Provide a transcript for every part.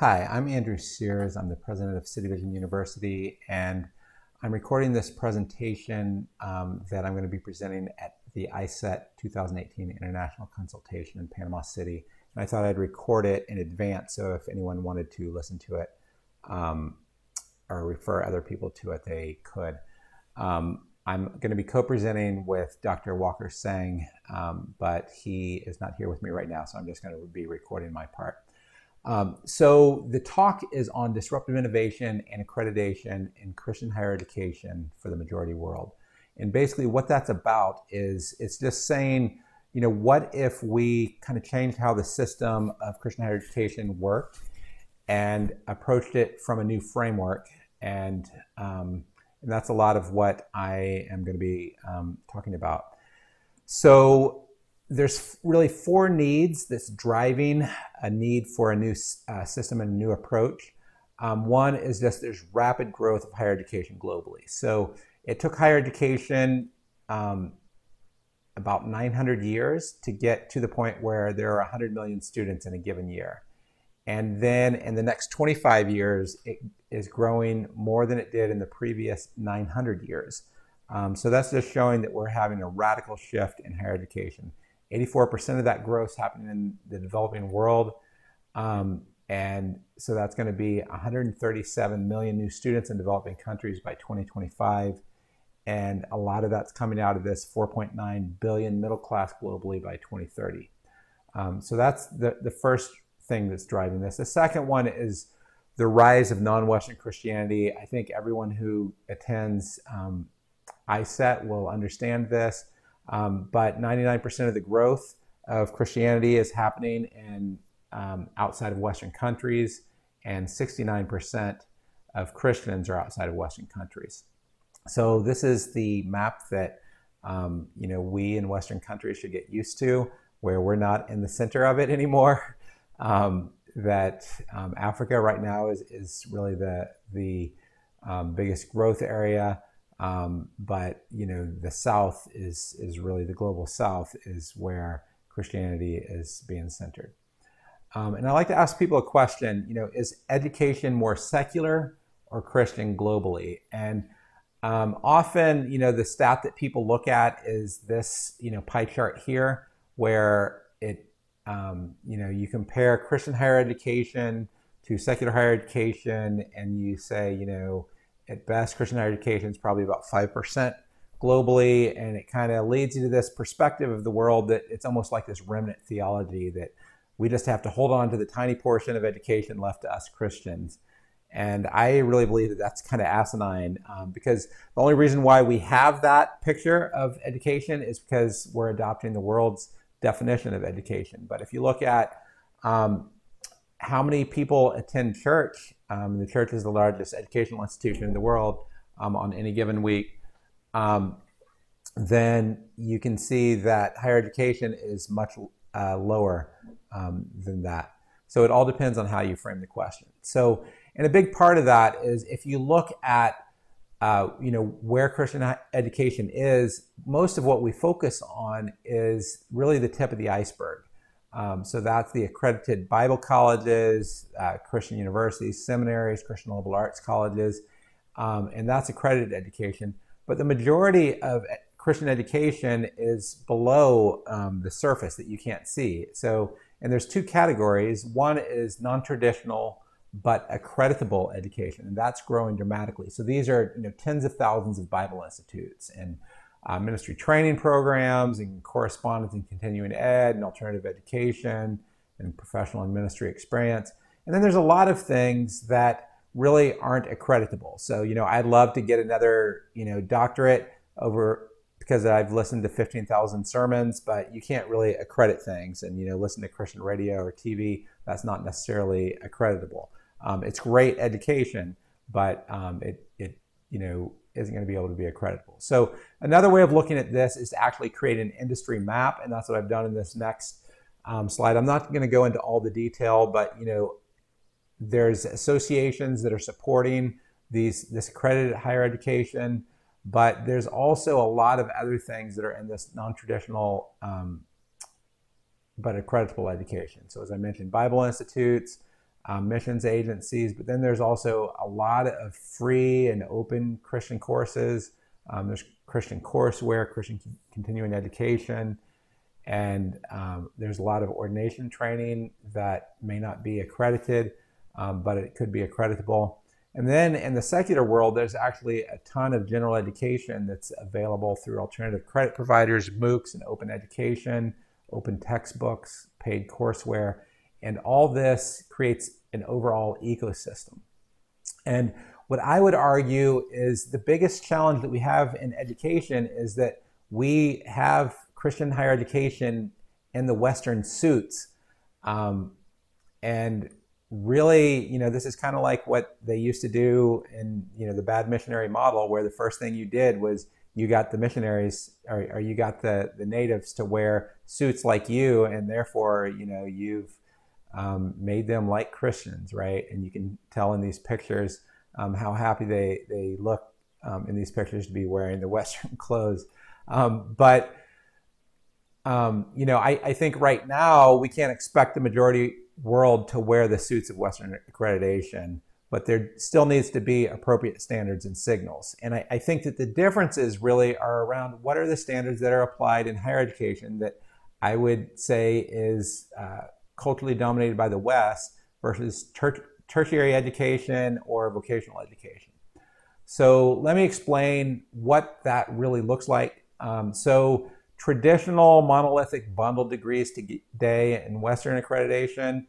Hi, I'm Andrew Sears. I'm the president of City Vision University, and I'm recording this presentation that I'm going to be presenting at the ICETE 2018 International Consultation in Panama City. And I thought I'd record it in advance, so if anyone wanted to listen to it or refer other people to it, they could. I'm going to be co-presenting with Dr. Walker Sang, but he is not here with me right now, so I'm just going to be recording my part. So the talk is on disruptive innovation and accreditation in Christian higher education for the majority world. And basically what that's about is it's just saying, you know, what if we kind of changed how the system of Christian higher education worked and approached it from a new framework. And that's a lot of what I am going to be talking about. So there's really four needs that's driving a need for a new system and a new approach. One is just there's rapid growth of higher education globally. So it took higher education about 900 years to get to the point where there are 100 million students in a given year. And then in the next 25 years, it is growing more than it did in the previous 900 years. So that's just showing that we're having a radical shift in higher education. 84% of that growth is happening in the developing world. And so that's going to be 137 million new students in developing countries by 2025. And a lot of that's coming out of this 4.9 billion middle class globally by 2030. So that's the first thing that's driving this. The second one is the rise of non-Western Christianity. I think everyone who attends ICETE will understand this. But 99% of the growth of Christianity is happening in outside of Western countries, and 69% of Christians are outside of Western countries. So this is the map that we in Western countries should get used to, where we're not in the center of it anymore. Africa right now is really the biggest growth area. But the South is really the global South is where Christianity is being centered. And I like to ask people a question, is education more secular or Christian globally? And often, the stat that people look at is this, pie chart here, where it, you compare Christian higher education to secular higher education, and you say, at best, Christian higher education is probably about 5% globally, and it kind of leads you to this perspective of the world that it's almost like this remnant theology that we just have to hold on to the tiny portion of education left to us Christians. And I really believe that that's kind of asinine because the only reason why we have that picture of education is because we're adopting the world's definition of education. But if you look at how many people attend church, the church is the largest educational institution in the world on any given week, then you can see that higher education is much lower than that. So it all depends on how you frame the question. So, and a big part of that is if you look at where Christian education is, most of what we focus on is really the tip of the iceberg. So that's the accredited Bible colleges, Christian universities, seminaries, Christian liberal arts colleges, and that's accredited education. But the majority of Christian education is below the surface that you can't see. So, and there's two categories. One is non-traditional but accreditable education, and that's growing dramatically. So these are tens of thousands of Bible institutes and ministry training programs and correspondence and continuing ed and alternative education and professional and ministry experience. And then there's a lot of things that really aren't accreditable. So, I'd love to get another, doctorate over because I've listened to 15,000 sermons, but you can't really accredit things and, listen to Christian radio or TV. That's not necessarily accreditable. It's great education, but it isn't going to be able to be accreditable. So another way of looking at this is to actually create an industry map, and that's what I've done in this next slide. I'm not going to go into all the detail, but there's associations that are supporting this accredited higher education, but there's also a lot of other things that are in this non-traditional but accreditable education. So as I mentioned, Bible institutes, missions agencies, but then there's also a lot of free and open Christian courses. There's Christian courseware, Christian continuing education, and there's a lot of ordination training that may not be accredited, but it could be accreditable. And then in the secular world, there's actually a ton of general education that's available through alternative credit providers, MOOCs, and open education, open textbooks, paid courseware, and all this creates an overall ecosystem. And what I would argue is the biggest challenge that we have in education is that we have Christian higher education in the Western suits. And really, this is kind of like what they used to do in, the bad missionary model, where the first thing you did was you got the missionaries or you got the natives to wear suits like you, and therefore, you've made them like Christians, right? And you can tell in these pictures how happy they look in these pictures to be wearing the Western clothes. I think right now we can't expect the majority world to wear the suits of Western accreditation, but there still needs to be appropriate standards and signals. And I think that the differences really are around what are the standards that are applied in higher education that I would say is culturally dominated by the West versus tertiary education or vocational education. So let me explain what that really looks like. So traditional monolithic bundled degrees today in Western accreditation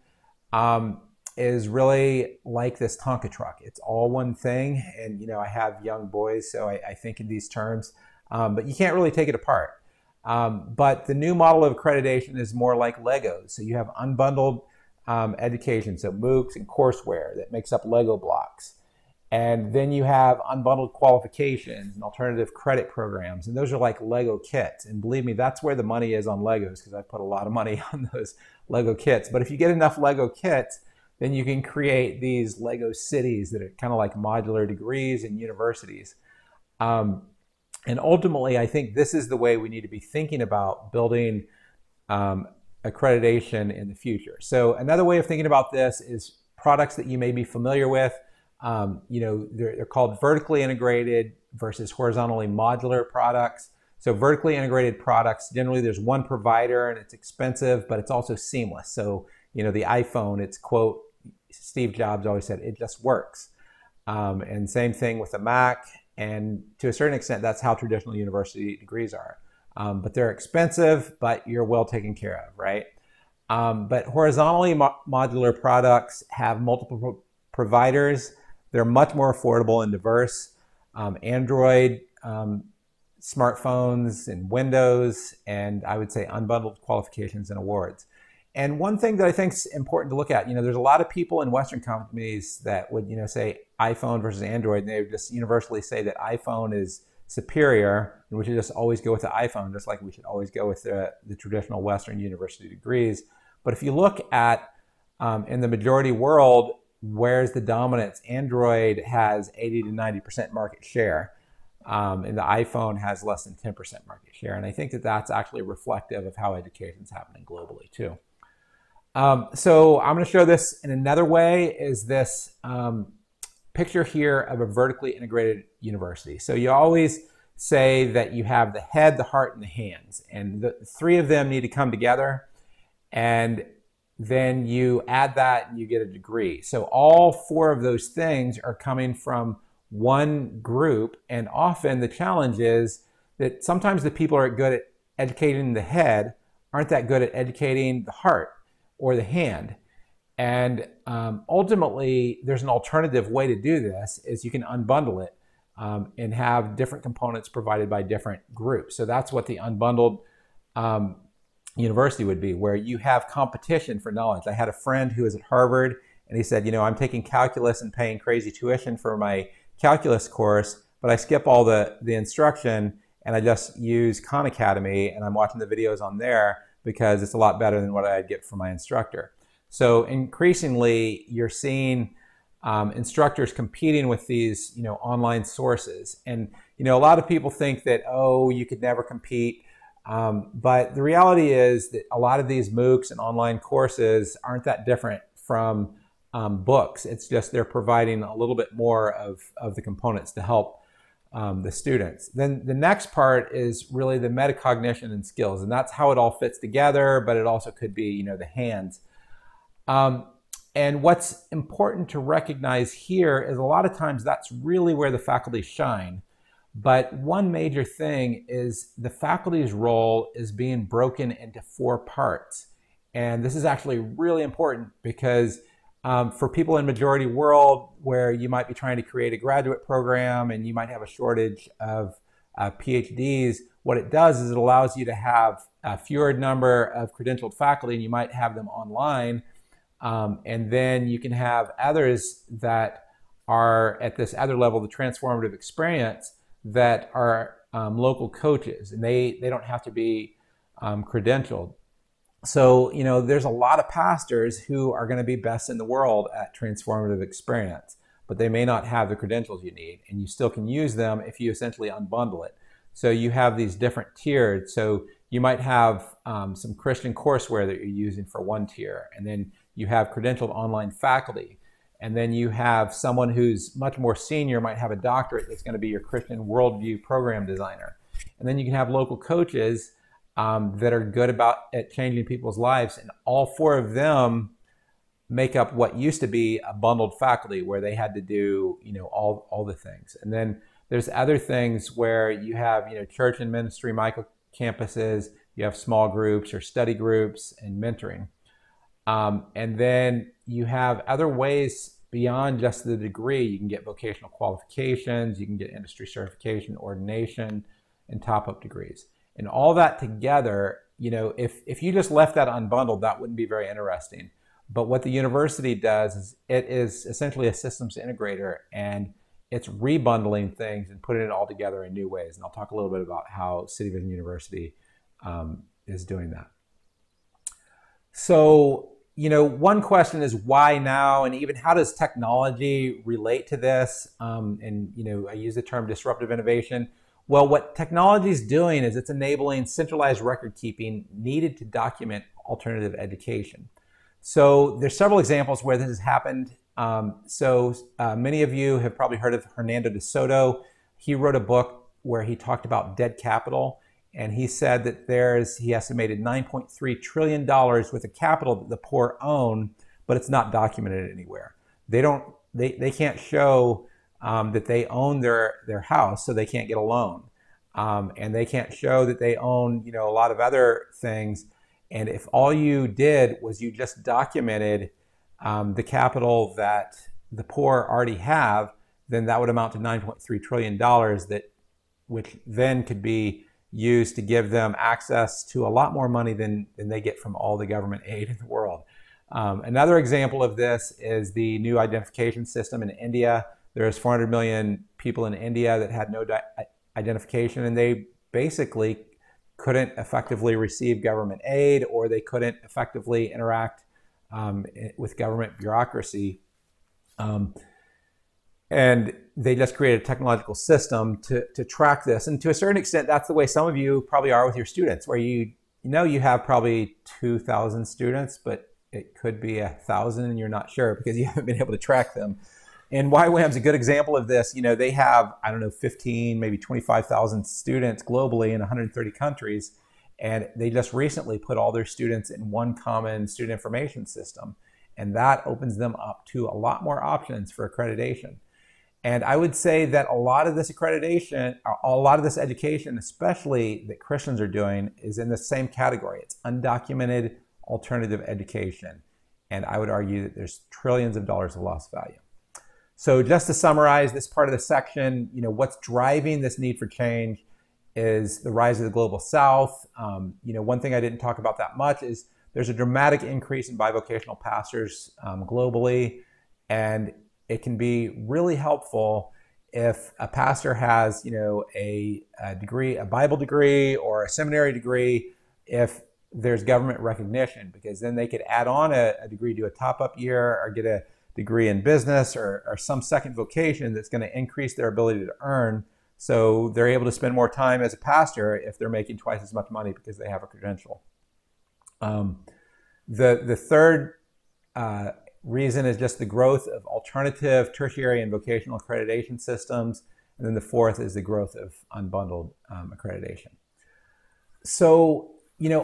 is really like this Tonka truck. It's all one thing. And, I have young boys, so I think in these terms, but you can't really take it apart. But the new model of accreditation is more like Legos. So you have unbundled education, so MOOCs and courseware that makes up Lego blocks. And then you have unbundled qualifications and alternative credit programs. And those are like Lego kits. And believe me, that's where the money is on Legos, because I put a lot of money on those Lego kits. But if you get enough Lego kits, then you can create these Lego cities that are kind of like modular degrees and universities. And ultimately, I think this is the way we need to be thinking about building accreditation in the future. So another way of thinking about this is products that you may be familiar with. They're called vertically integrated versus horizontally modular products. So vertically integrated products, generally there's one provider and it's expensive, but it's also seamless. So, the iPhone, it's quote, Steve Jobs always said, it just works. And same thing with the Mac. And to a certain extent, that's how traditional university degrees are. But they're expensive, but you're well taken care of, right? But horizontally modular products have multiple providers. They're much more affordable and diverse. Android, smartphones, and Windows, and I would say unbundled qualifications and awards. And one thing that I think is important to look at, there's a lot of people in Western companies that would, say iPhone versus Android, and they would just universally say that iPhone is superior, and we should just always go with the iPhone, just like we should always go with the traditional Western university degrees. But if you look at, in the majority world, where's the dominance? Android has 80 to 90% market share, and the iPhone has less than 10% market share. And I think that that's actually reflective of how education is happening globally too. So I'm going to show this in another way, is this picture here of a vertically integrated university. So you always say that you have the head, the heart, and the hands, and the three of them need to come together, and then you add that and you get a degree. So all four of those things are coming from one group, and often the challenge is that sometimes the people who are good at educating the head aren't that good at educating the heart or the hand. And ultimately, there's an alternative way to do this, is you can unbundle it and have different components provided by different groups. So that's what the unbundled university would be, where you have competition for knowledge. I had a friend who was at Harvard, and he said, I'm taking calculus and paying crazy tuition for my calculus course, but I skip all the instruction and I just use Khan Academy, and I'm watching the videos on there because it's a lot better than what I'd get from my instructor. So increasingly, you're seeing instructors competing with these, online sources. And, a lot of people think that, oh, you could never compete. But the reality is that a lot of these MOOCs and online courses aren't that different from books. It's just they're providing a little bit more of the components to help the students. Then the next part is really the metacognition and skills, and that's how it all fits together, but it also could be, you know, the hands. And what's important to recognize here is a lot of times that's really where the faculty shine. But one major thing is the faculty's role is being broken into 4 parts. And this is actually really important because for people in majority world where you might be trying to create a graduate program and you might have a shortage of PhDs, what it does is it allows you to have a fewer number of credentialed faculty, and you might have them online. And then you can have others that are at this other level, the transformative experience, that are local coaches, and they don't have to be credentialed. So, you know, there's a lot of pastors who are going to be best in the world at transformative experience, but they may not have the credentials you need, and you still can use them if you essentially unbundle it. So you have these different tiers. So you might have some Christian courseware that you're using for one tier, and then you have credentialed online faculty. And then you have someone who's much more senior, might have a doctorate, that's going to be your Christian worldview program designer. And then you can have local coaches that are good at changing people's lives. And all 4 of them make up what used to be a bundled faculty, where they had to do, you know, all the things. And then there's other things where you have, you know, church and ministry micro campuses, you have small groups or study groups and mentoring. And then you have other ways beyond just the degree. You can get vocational qualifications, you can get industry certification, ordination, and top-up degrees. And all that together, you know, if you just left that unbundled, that wouldn't be very interesting. But what the university does is it is essentially a systems integrator, and it's rebundling things and putting it all together in new ways. And I'll talk a little bit about how City Vision University is doing that. So, you know, one question is why now, and even how does technology relate to this? And, you know, I use the term disruptive innovation. Well, what technology is doing is it's enabling centralized record keeping needed to document alternative education. So there's several examples where this has happened. Many of you have probably heard of Hernando de Soto. He wrote a book where he talked about dead capital. And he said that he estimated $9.3 trillion worth of capital that the poor own, but it's not documented anywhere. They can't show that they own their house, so they can't get a loan. And they can't show that they own, you know, a lot of other things. And if all you did was you just documented the capital that the poor already have, then that would amount to $9.3 trillion which then could be used to give them access to a lot more money than they get from all the government aid in the world. Another example of this is the new identification system in India. There's 400 million people in India that had no identification, and they basically couldn't effectively receive government aid, or they couldn't effectively interact with government bureaucracy. And they just created a technological system to track this. And to a certain extent, that's the way some of you probably are with your students, where you know you have probably 2,000 students, but it could be 1,000 and you're not sure because you haven't been able to track them. And YWAM's a good example of this. You know, they have, I don't know, 15, maybe 25,000 students globally in 130 countries. And they just recently put all their students in one common student information system. And that opens them up to a lot more options for accreditation. And I would say that a lot of this accreditation, a lot of this education, especially that Christians are doing, is in the same category. It's undocumented alternative education. And I would argue that there's trillions of dollars of lost value. So just to summarize this part of the section, you know, what's driving this need for change is the rise of the global South. You know, one thing I didn't talk about that much is there's a dramatic increase in bivocational pastors globally, and it can be really helpful if a pastor has, you know, a degree, a Bible degree or a seminary degree, if there's government recognition, because then they could add on a degree, do a top-up year, or get a degree in business or some second vocation that's going to increase their ability to earn. So they're able to spend more time as a pastor if they're making twice as much money because they have a credential. The third reason is just the growth of alternative, tertiary, and vocational accreditation systems. And then the fourth is the growth of unbundled accreditation. So,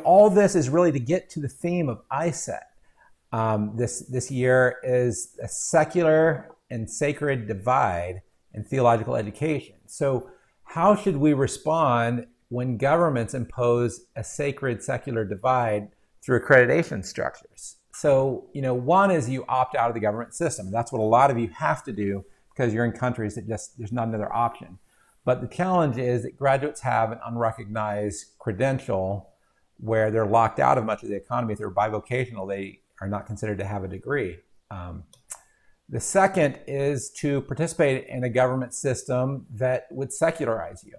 all this is really to get to the theme of ICETE. This year is a secular and sacred divide in theological education. So how should we respond when governments impose a sacred secular divide through accreditation structures? So, one is you opt out of the government system. That's what a lot of you have to do because you're in countries that there's not another option. But the challenge is that graduates have an unrecognized credential where they're locked out of much of the economy. If they're bivocational, they are not considered to have a degree. The second is to participate in a government system that would secularize you.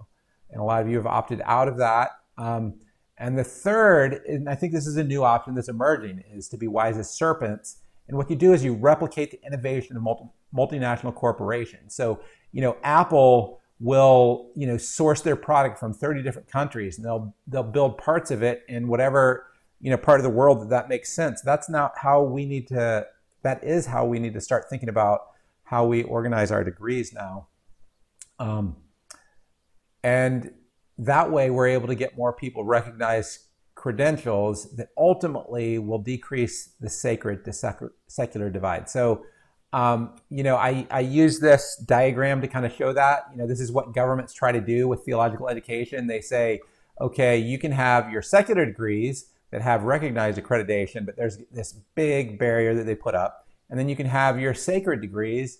And a lot of you have opted out of that. And the third, and I think this is a new option that's emerging, is to be wise as serpents. And what you do is you replicate the innovation of multinational corporations. So, Apple will, source their product from 30 different countries, and they'll build parts of it in whatever, part of the world that makes sense. That's not how we need to, that is how we need to start thinking about how we organize our degrees now. And that way we're able to get more people recognize credentials that ultimately will decrease the sacred to secular divide. So, I use this diagram to kind of show that. This is what governments try to do with theological education. They say, okay, you can have your secular degrees that have recognized accreditation, but there's this big barrier that they put up. And then you can have your sacred degrees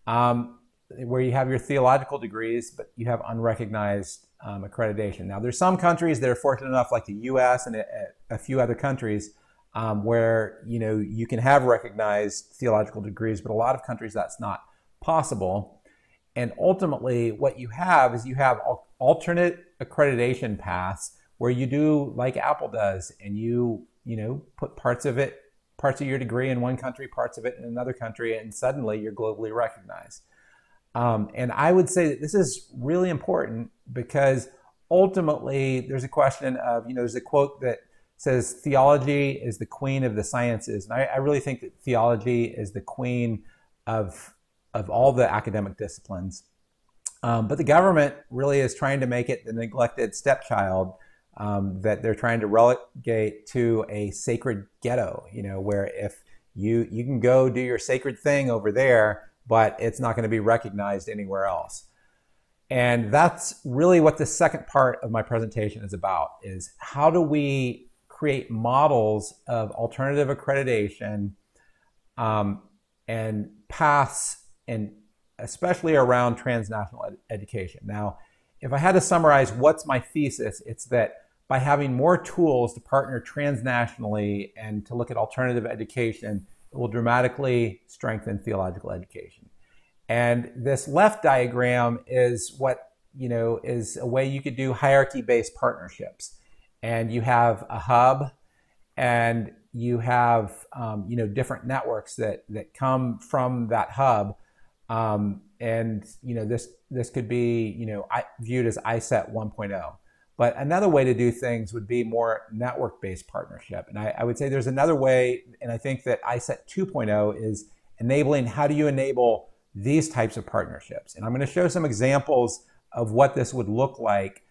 where you have your theological degrees, but you have unrecognized accreditation. Now, there's some countries that are fortunate enough, like the US and a few other countries, where you can have recognized theological degrees, but a lot of countries that's not possible. And ultimately, what you have is you have alternate accreditation paths where you do like Apple does, and you put parts of your degree in one country, parts of it in another country, and suddenly you're globally recognized. And I would say that this is really important because ultimately there's a question of, there's a quote that says theology is the queen of the sciences. And I really think that theology is the queen of all the academic disciplines. But the government really is trying to make it the neglected stepchild that they're trying to relegate to a sacred ghetto, where if you can go do your sacred thing over there, but it's not going to be recognized anywhere else. And that's really what the second part of my presentation is about, is how do we create models of alternative accreditation and paths, and especially around transnational education. Now, if I had to summarize what's my thesis, it's that by having more tools to partner transnationally and to look at alternative education, it will dramatically strengthen theological education. And this left diagram is what, is a way you could do hierarchy-based partnerships. And you have a hub, and you have different networks that come from that hub, and this could be viewed as ICETE 1.0. But another way to do things would be more network-based partnership. And I would say there's another way, and I think that ICETE 2.0 is enabling. How do you enable these types of partnerships? And I'm going to show some examples of what this would look like.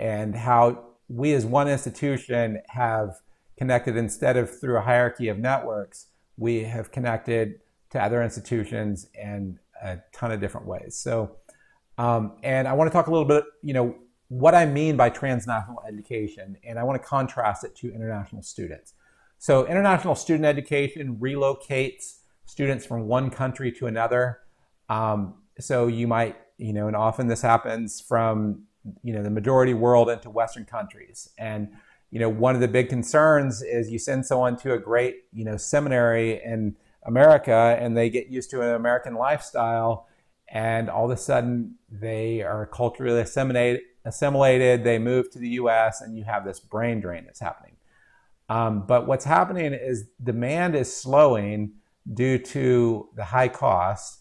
And how we as one institution have connected, instead of through a hierarchy of networks, we have connected to other institutions in a ton of different ways. So, and I want to talk a little bit, what I mean by transnational education, and I want to contrast it to international students. So international student education relocates students from one country to another. So you might, and often this happens from the majority world into Western countries. And, one of the big concerns is you send someone to a great, seminary in America, and they get used to an American lifestyle, and all of a sudden they are culturally assimilated, they move to the US, and you have this brain drain that's happening. But what's happening is demand is slowing due to the high cost.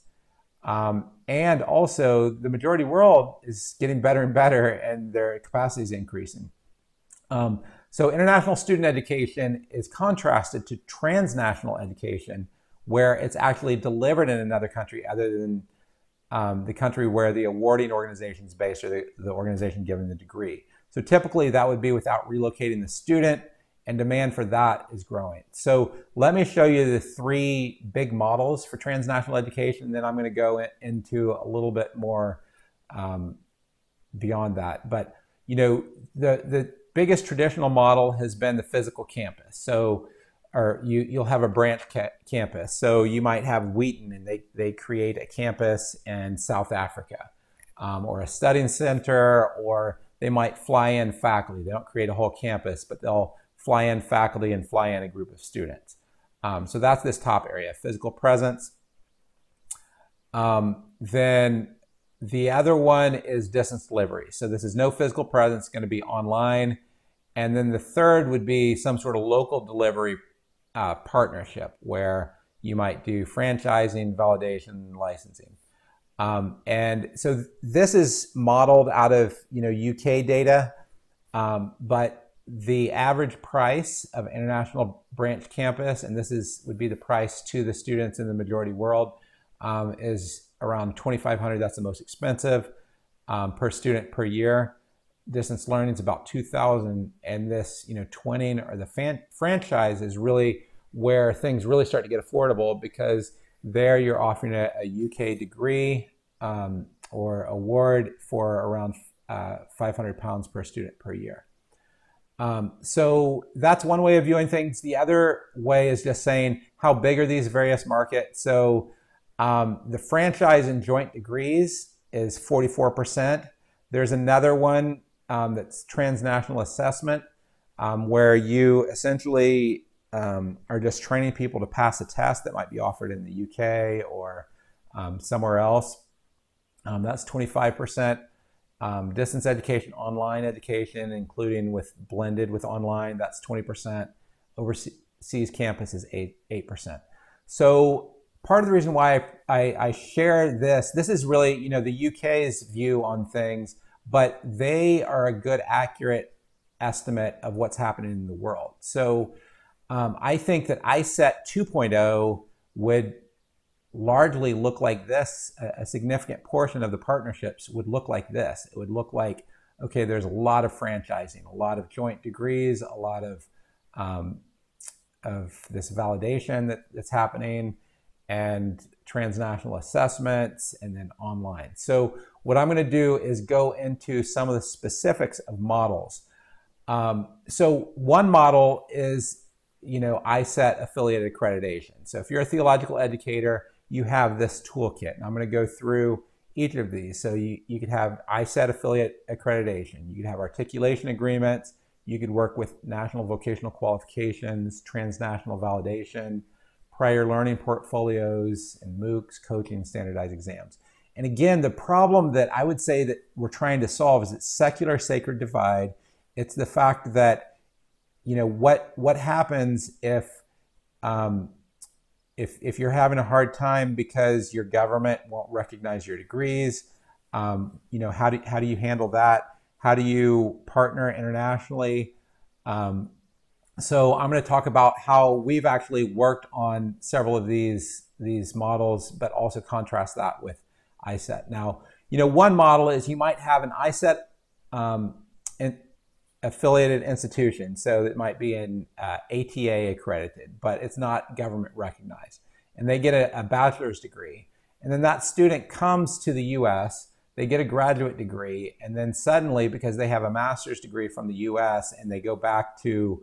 And also the majority world is getting better and better, and their capacity is increasing. So international student education is contrasted to transnational education, where it's actually delivered in another country other than the country where the awarding organization is based, or the organization giving the degree. So typically that would be without relocating the student, and demand for that is growing. So let me show you the three big models for transnational education, and then I'm going to go into a little bit more beyond that. But you know, the biggest traditional model has been the physical campus. So you'll have a branch campus. So you might have Wheaton, and they create a campus in South Africa, or a studying center, or they might fly in faculty. They don't create a whole campus, but they'll fly in faculty and fly in a group of students. So that's this top area, physical presence. Then the other one is distance delivery. So this is no physical presence, it's going to be online. And then the third would be some sort of local delivery partnership, where you might do franchising, validation, licensing. And so this is modeled out of UK data, but the average price of international branch campus, and this would be the price to the students in the majority world, is around $2,500. That's the most expensive per student per year. Distance learning is about $2,000, and this twinning or the franchise is really where things really start to get affordable, because there you're offering a UK degree or award for around £500 per student per year. So that's one way of viewing things. The other way is just saying, how big are these various markets? So the franchise and joint degrees is 44%. There's another one that's transnational assessment, where you essentially are just training people to pass a test that might be offered in the UK or somewhere else. That's 25%. Distance education, online education, including with blended with online, that's 20%. Overseas campus is 8%. So part of the reason why I share this is really the UK's view on things, but they are a good, accurate estimate of what's happening in the world. So I think that ICETE 2.0 would largely look like this. A significant portion of the partnerships would look like this. It would look like, okay, there's a lot of franchising, a lot of joint degrees, a lot of this validation that's happening, and transnational assessments, and then online. So what I'm going to do is go into some of the specifics of models. So one model is ICETE affiliate accreditation. So if you're a theological educator, you have this toolkit, and I'm going to go through each of these. So you could have ICETE affiliate accreditation, you could have articulation agreements, you could work with national vocational qualifications, transnational validation, prior learning portfolios, and MOOCs, coaching, standardized exams. And again, the problem that I would say that we're trying to solve is it's secular sacred divide. It's the fact that what happens if you're having a hard time because your government won't recognize your degrees. How do you handle that? How do you partner internationally? So I'm going to talk about how we've actually worked on several of these models, but also contrast that with ICETE. Now, one model is you might have an ICETE affiliated institution, so it might be an ATA accredited, but it's not government recognized, and they get a bachelor's degree, and then that student comes to the US, they get a graduate degree, and then suddenly, because they have a master's degree from the US and they go back to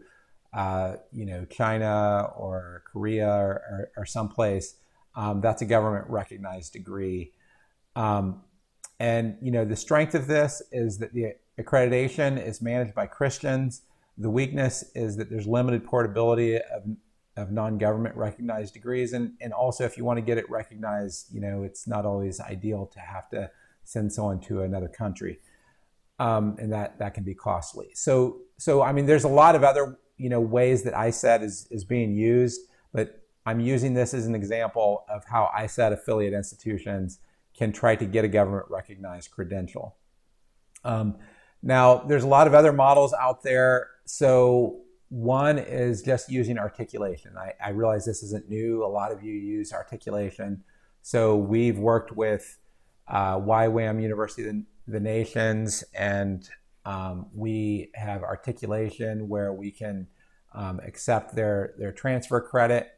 China or Korea or someplace, that's a government recognized degree. And the strength of this is that the accreditation is managed by Christians. The weakness is that there's limited portability of non-government recognized degrees. And also, if you want to get it recognized, it's not always ideal to have to send someone to another country. And that can be costly. So I mean, there's a lot of other ways that ICETE is being used, but I'm using this as an example of how ICETE affiliate institutions can try to get a government recognized credential. Now, there's a lot of other models out there. So one is just using articulation. I realize this isn't new. A lot of you use articulation. So we've worked with YWAM, University of the Nations, and we have articulation where we can accept their transfer credit.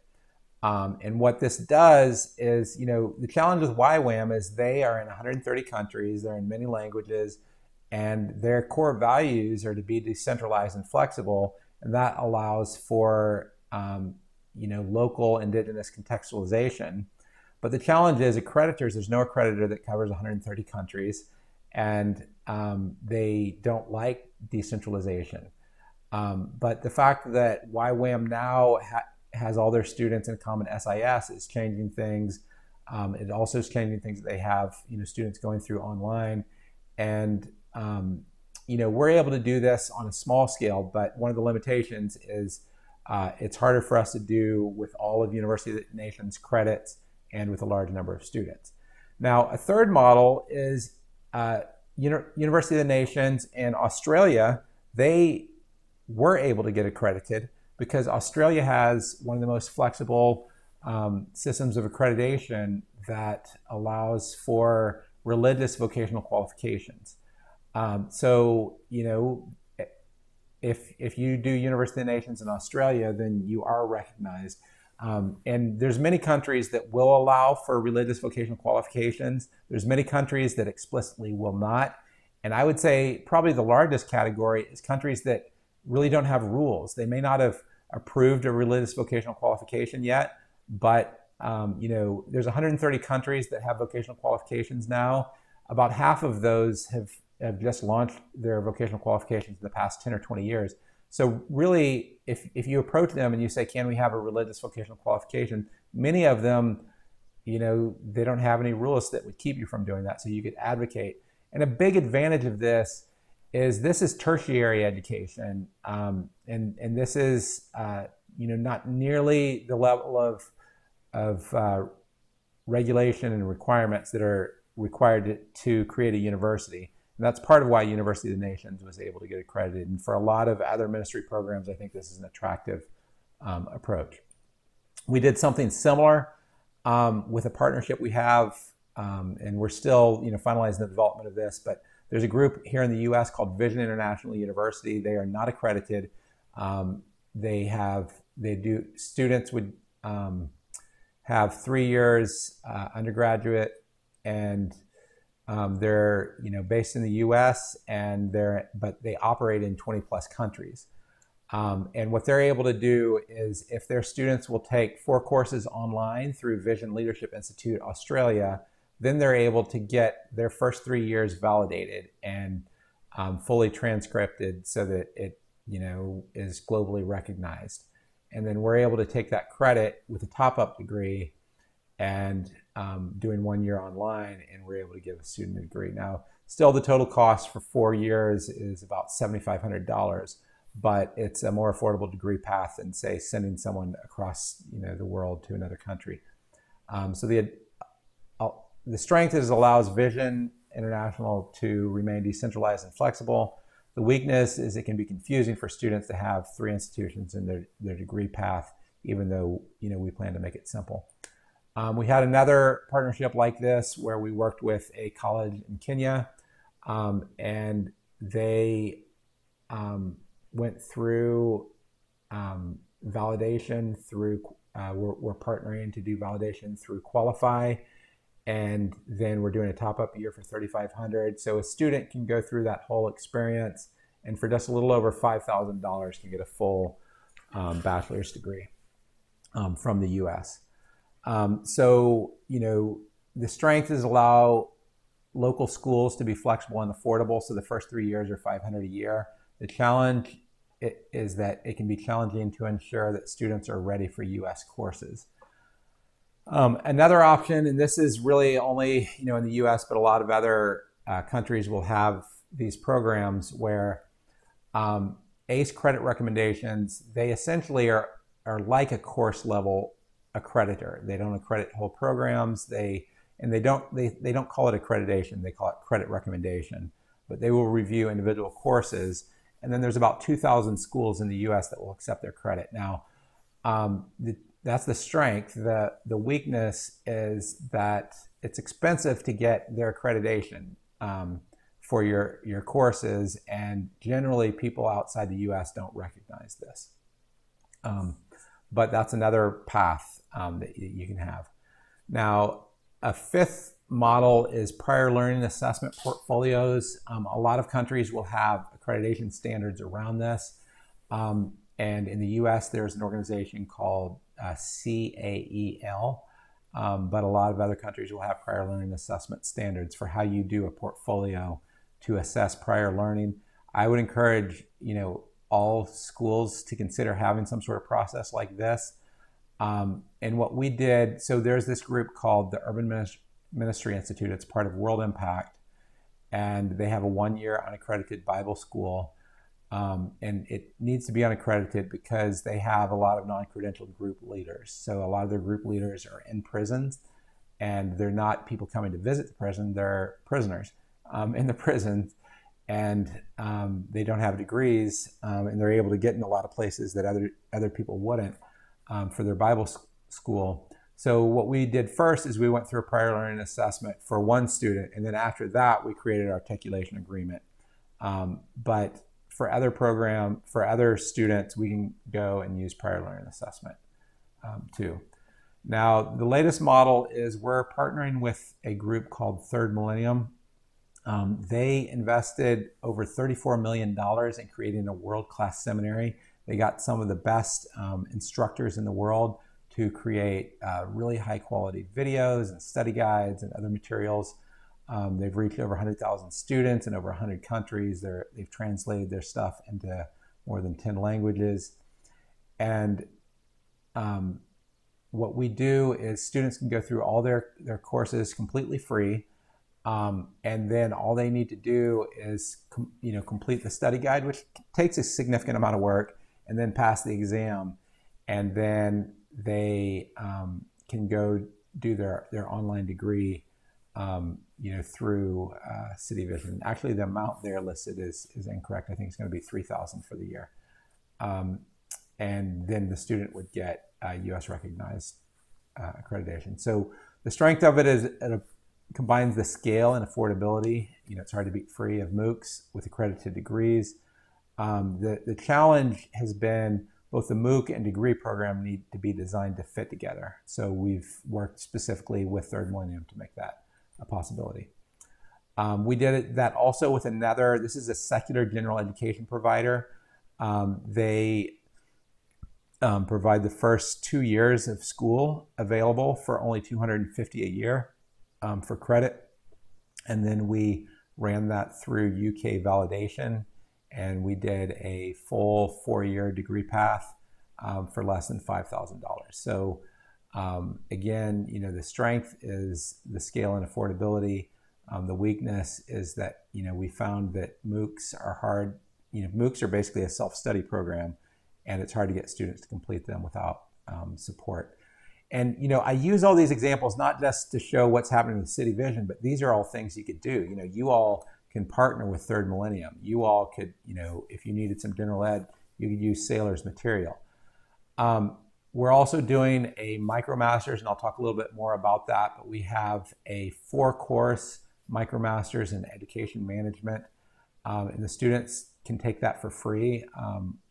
And what this does is, the challenge with YWAM is they are in 130 countries, they're in many languages, and their core values are to be decentralized and flexible, and that allows for local indigenous contextualization. But the challenge is accreditors, there's no accreditor that covers 130 countries, and they don't like decentralization. But the fact that YWAM now has all their students in common SIS is changing things. It also is changing things that they have, students going through online. And, we're able to do this on a small scale, but one of the limitations is it's harder for us to do with all of University of the Nations credits and with a large number of students. Now, a third model is University of the Nations in Australia. They were able to get accredited because Australia has one of the most flexible systems of accreditation that allows for religious vocational qualifications. So, if you do University of the Nations in Australia, then you are recognized. And there's many countries that will allow for religious vocational qualifications. There's many countries that explicitly will not. And I would say probably the largest category is countries that really don't have rules. They may not have approved a religious vocational qualification yet, but there's 130 countries that have vocational qualifications now. About half of those have just launched their vocational qualifications in the past 10 or 20 years. So really, if you approach them and you say, can we have a religious vocational qualification? Many of them, they don't have any rules that would keep you from doing that. So you could advocate. And a big advantage of this is tertiary education. And this is, not nearly the level of regulation and requirements that are required to create a university. And that's part of why University of the Nations was able to get accredited. And for a lot of other ministry programs, I think this is an attractive approach. We did something similar with a partnership we have, and we're still finalizing the development of this, but there's a group here in the US called Vision International University. They are not accredited. Students would have 3 years undergraduate, and they're based in the U.S. but they operate in 20 plus countries. And what they're able to do is, if their students will take 4 courses online through Vision Leadership Institute Australia, then they're able to get their first 3 years validated and fully transcripted so that it is globally recognized. And then we're able to take that credit with a top-up degree and doing 1 year online, and we're able to give a student a degree. Now, still the total cost for 4 years is about $7,500, but it's a more affordable degree path than, say, sending someone across the world to another country. So the strength is allows Vision International to remain decentralized and flexible. The weakness is it can be confusing for students to have 3 institutions in their degree path, even though we plan to make it simple. We had another partnership like this where we worked with a college in Kenya, and they went through validation through, we're partnering to do validation through Qualify, and then we're doing a top-up year for $3,500. So a student can go through that whole experience, and for just a little over $5,000 can get a full bachelor's degree from the US. So, the strength is allow local schools to be flexible and affordable. So the first 3 years are $500 a year. The challenge is that it can be challenging to ensure that students are ready for US courses. Another option, and this is really only, in the US, but a lot of other countries will have these programs where ACE credit recommendations, they essentially are like a course level accreditor. They don't accredit whole programs. They don't call it accreditation. They call it credit recommendation. but they will review individual courses. And then there's about 2,000 schools in the US that will accept their credit. Now, that's the strength. The weakness is that it's expensive to get their accreditation for your courses, and generally people outside the US don't recognize this. But that's another path that you can have. Now, a fifth model is prior learning assessment portfolios. A lot of countries will have accreditation standards around this. And in the US, there's an organization called CAEL, but a lot of other countries will have prior learning assessment standards for how you do a portfolio to assess prior learning. I would encourage, all schools to consider having some sort of process like this. And what we did, so there's this group called the Urban Ministry Institute. It's part of World Impact, and they have a 1-year unaccredited Bible school. And it needs to be unaccredited because they have a lot of non-credentialed group leaders. So a lot of their group leaders are in prisons, and they're not people coming to visit the prison, they're prisoners in the prisons. And they don't have degrees, and they're able to get in a lot of places that other people wouldn't for their Bible school. So what we did first is we went through a prior learning assessment for one student, and then after that we created an articulation agreement. But for other students, we can go and use prior learning assessment too. Now, the latest model is we're partnering with a group called Third Millennium. They invested over $34 million in creating a world-class seminary. They got some of the best instructors in the world to create really high-quality videos and study guides and other materials. They've reached over 100,000 students in over 100 countries. They've translated their stuff into more than 10 languages. And what we do is students can go through all their courses completely free. And then all they need to do is complete the study guide, which takes a significant amount of work, and then pass the exam. And then they can go do their online degree through City Vision. Actually, the amount there listed is incorrect. I think it's going to be $3,000 for the year. And then the student would get US recognized accreditation. So the strength of it is it combines the scale and affordability. It's hard to beat free of MOOCs with accredited degrees. The challenge has been both the MOOC and degree program need to be designed to fit together. So we've worked specifically with Third Millennium to make that a possibility. We did that also with another, this is a secular general education provider. They provide the first 2 years of school available for only $250 a year for credit. And then we ran that through UK validation, and we did a full 4-year degree path for less than $5,000. So again, the strength is the scale and affordability. The weakness is that, we found that MOOCs are hard. MOOCs are basically a self-study program, and it's hard to get students to complete them without support. And, I use all these examples not just to show what's happening with City Vision, but these are all things you could do. You all can partner with Third Millennium. You all could, if you needed some general ed, you could use Sailor's material. We're also doing a Micromasters, and I'll talk a little bit more about that, but we have a 4-course Micromasters in Education Management, and the students can take that for free.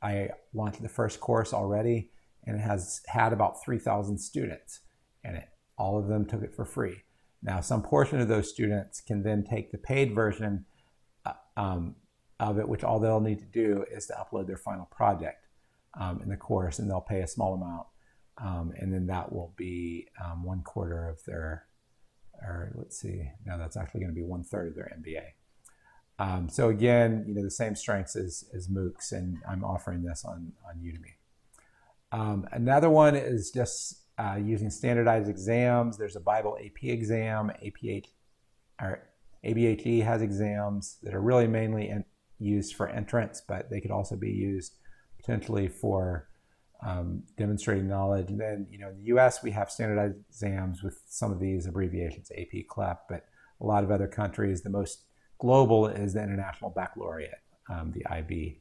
I launched the first course already, and it has had about 3,000 students in it. All of them took it for free. Now, some portion of those students can then take the paid version of it, which all they'll need to do is to upload their final project in the course, and they'll pay a small amount. And then that will be 1/4 of their, or let's see, no, that's actually going to be 1/3 of their MBA. So again, the same strengths as MOOCs, and I'm offering this on Udemy. Another one is just using standardized exams. There's a Bible AP exam. ABHE has exams that are really mainly used for entrance, but they could also be used potentially for demonstrating knowledge. And then, in the US, we have standardized exams with some of these abbreviations, AP, CLEP, but a lot of other countries, the most global is the International Baccalaureate, the IB.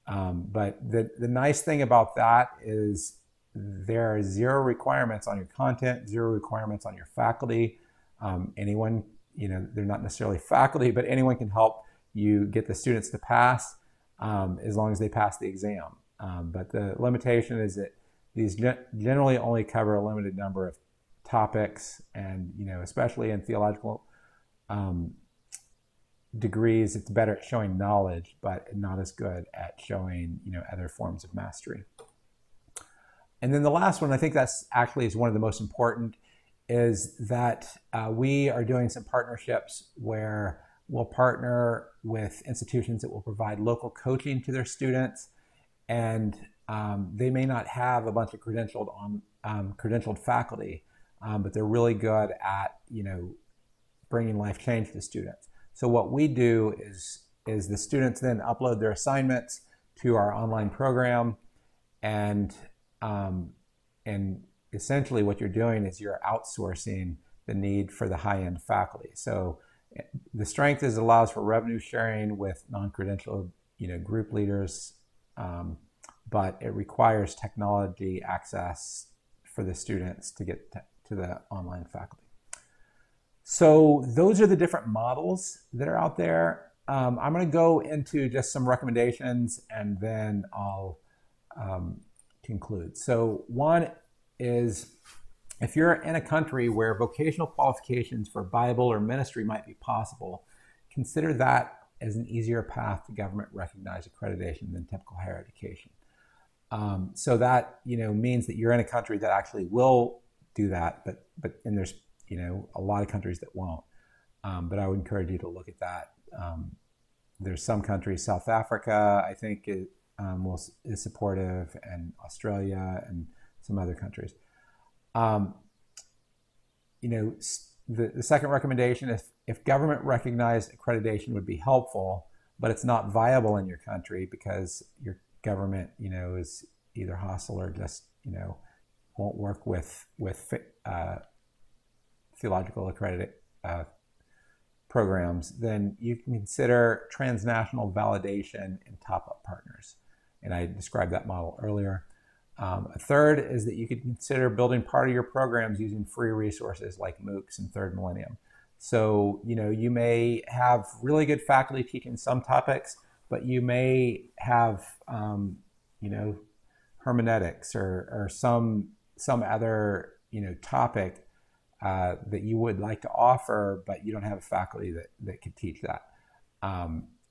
But the nice thing about that is there are zero requirements on your content, zero requirements on your faculty. Anyone, they're not necessarily faculty, but anyone can help you get the students to pass as long as they pass the exam. But the limitation is that these generally only cover a limited number of topics, and especially in theological degrees, it's better at showing knowledge, but not as good at showing other forms of mastery. And then the last one, I think that's actually is one of the most important, is that we are doing some partnerships where we'll partner with institutions that will provide local coaching to their students, and they may not have a bunch of credentialed faculty, but they're really good at bringing life change to students. So what we do is the students then upload their assignments to our online program, and essentially what you're doing is you're outsourcing the need for the high-end faculty. So the strength is it allows for revenue sharing with non-credentialed group leaders, but it requires technology access for the students to get to the online faculty. So those are the different models that are out there. I'm going to go into just some recommendations, and then I'll conclude. So one is, if you're in a country where vocational qualifications for Bible or ministry might be possible, consider that as an easier path to government recognized accreditation than typical higher education. So that means that you're in a country that actually will do that, and there's a lot of countries that won't. But I would encourage you to look at that. There's some countries, South Africa, I think is supportive, and Australia, and some other countries. The second recommendation, if government recognized accreditation would be helpful, but it's not viable in your country because your government, is either hostile or just, won't work with theological accredited programs, then you can consider transnational validation and top-up partners. And I described that model earlier. A third is that you could consider building part of your programs using free resources like MOOCs and Third Millennium. So, you may have really good faculty teaching some topics, but you may have, hermeneutics or some other, topic that you would like to offer, but you don't have a faculty that could teach that.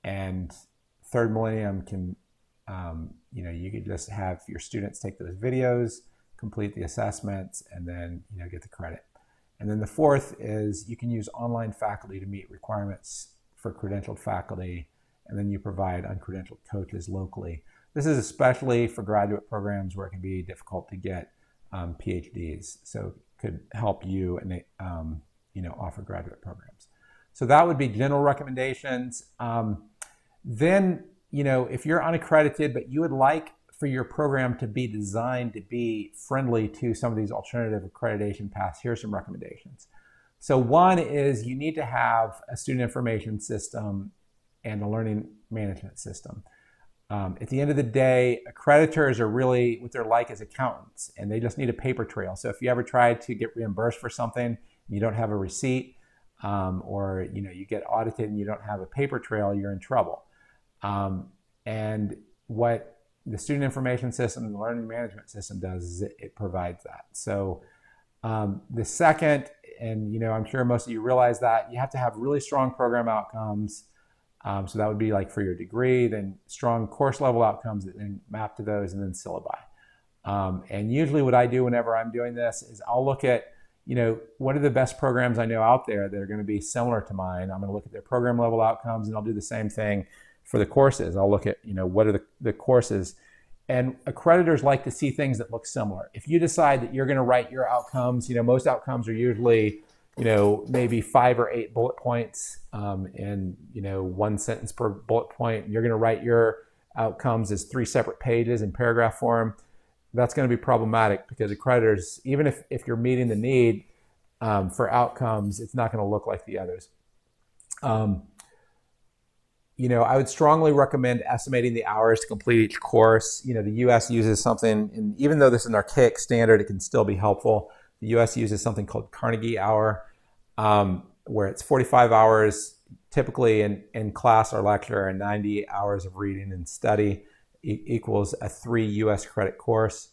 And Third Millennium can, you could just have your students take those videos, complete the assessments, and then, get the credit. And then the fourth is you can use online faculty to meet requirements for credentialed faculty, and then you provide uncredentialed coaches locally. This is especially for graduate programs where it can be difficult to get PhDs. So it could help you and offer graduate programs. So that would be general recommendations. Then, if you're unaccredited, but you would like for your program to be designed to be friendly to some of these alternative accreditation paths, here's some recommendations. So one is you need to have a student information system and a learning management system. At the end of the day, accreditors are really what they're like as accountants, and they just need a paper trail. So if you ever try to get reimbursed for something and you don't have a receipt, or you get audited and you don't have a paper trail, you're in trouble. And what the student information system and the learning management system does is it provides that. So the second, and I'm sure most of you realize that, you have to have really strong program outcomes. So that would be like for your degree, then strong course level outcomes that then map to those, and then syllabi. And usually what I do whenever I'm doing this is I'll look at, what are the best programs I know out there that are going to be similar to mine. I'm going to look at their program level outcomes, and I'll do the same thing for the courses. I'll look at, what are the courses. And accreditors like to see things that look similar. If you decide that you're going to write your outcomes, most outcomes are usually, maybe 5 or 8 bullet points, and, 1 sentence per bullet point. You're going to write your outcomes as 3 separate pages in paragraph form. That's going to be problematic because accreditors, even if you're meeting the need for outcomes, it's not going to look like the others. I would strongly recommend estimating the hours to complete each course. The U.S. uses something, and even though this is an archaic standard, it can still be helpful. The U.S. uses something called Carnegie Hour, where it's 45 hours typically in class or lecture, and 90 hours of reading and study equals a 3 U.S. credit course.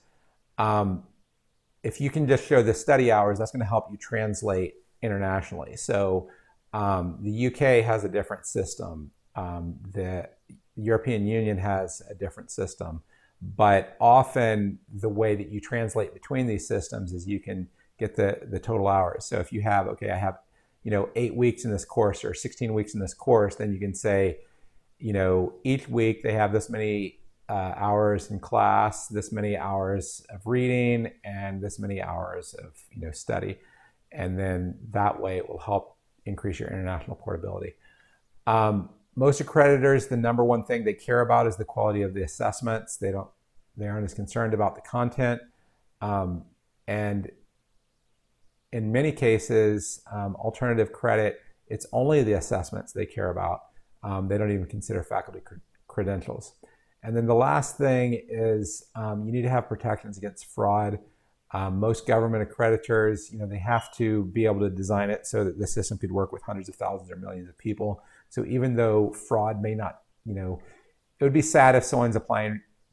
If you can just show the study hours, that's going to help you translate internationally. So the UK has a different system. The European Union has a different system. But often the way that you translate between these systems is you can get the total hours. So if you have, okay, I have 8 weeks in this course or 16 weeks in this course, then you can say, each week they have this many hours in class, this many hours of reading, and this many hours of study. And then that way it will help increase your international portability. Most accreditors, the number one thing they care about is the quality of the assessments. They aren't as concerned about the content. And in many cases, alternative credit, it's only the assessments they care about. They don't even consider faculty credentials. And then the last thing is you need to have protections against fraud. Most government accreditors, they have to be able to design it so that the system could work with hundreds of thousands or millions of people. So even though fraud may not, it would be sad if someone's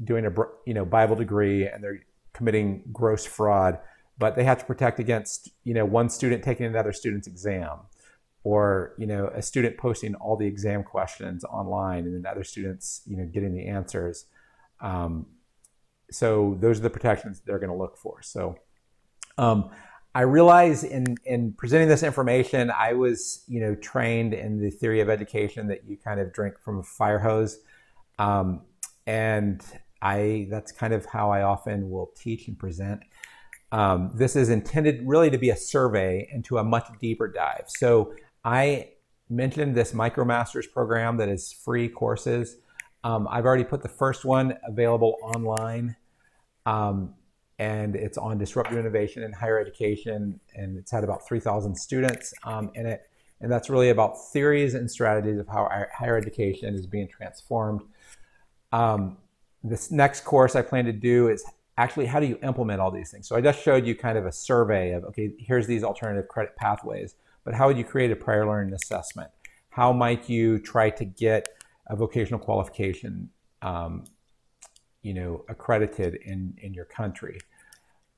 doing a Bible degree and they're committing gross fraud, but they have to protect against, one student taking another student's exam, or, a student posting all the exam questions online and then other students, getting the answers. So those are the protections they're going to look for. So I realize in presenting this information, I was, trained in the theory of education that you kind of drink from a fire hose. And that's kind of how I often will teach and present. This is intended really to be a survey into a much deeper dive. So I mentioned this Micromasters program that is free courses. I've already put the first one available online. And it's on disruptive innovation in higher education, and it's had about 3,000 students in it. And that's really about theories and strategies of how our higher education is being transformed. This next course I plan to do is actually how do you implement all these things? So I just showed you kind of a survey of, okay, here's these alternative credit pathways, but how would you create a prior learning assessment? How might you try to get a vocational qualification accredited in your country?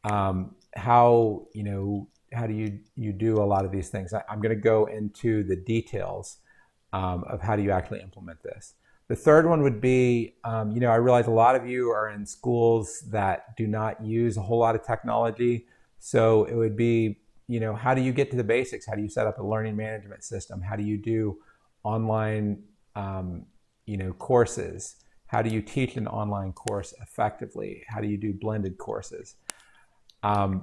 How do you do a lot of these things? I'm going to go into the details of how do you actually implement this. The third one would be, I realize a lot of you are in schools that do not use a whole lot of technology. So it would be, how do you get to the basics? How do you set up a learning management system? How do you do online, courses? How do you teach an online course effectively? How do you do blended courses? And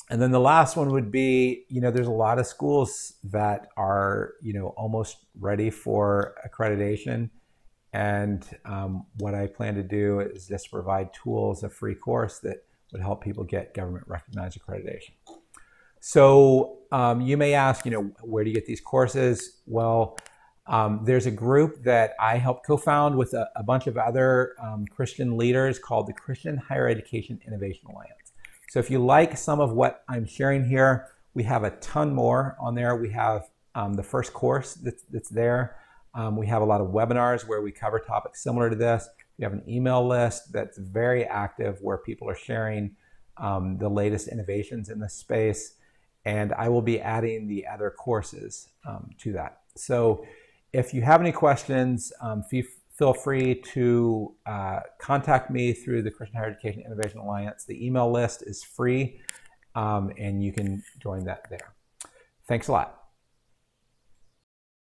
then the last one would be, there's a lot of schools that are, almost ready for accreditation. And what I plan to do is just provide tools, a free course that would help people get government recognized accreditation. So you may ask, where do you get these courses? Well, there's a group that I helped co-found with a bunch of other Christian leaders called the Christian Higher Education Innovation Alliance. So if you like some of what I'm sharing here, we have a ton more on there. We have the first course that's there. We have a lot of webinars where we cover topics similar to this. We have an email list that's very active where people are sharing the latest innovations in this space. And I will be adding the other courses to that. So if you have any questions, feel free to contact me through the Christian Higher Education Innovation Alliance. The email list is free, and you can join that there. Thanks a lot.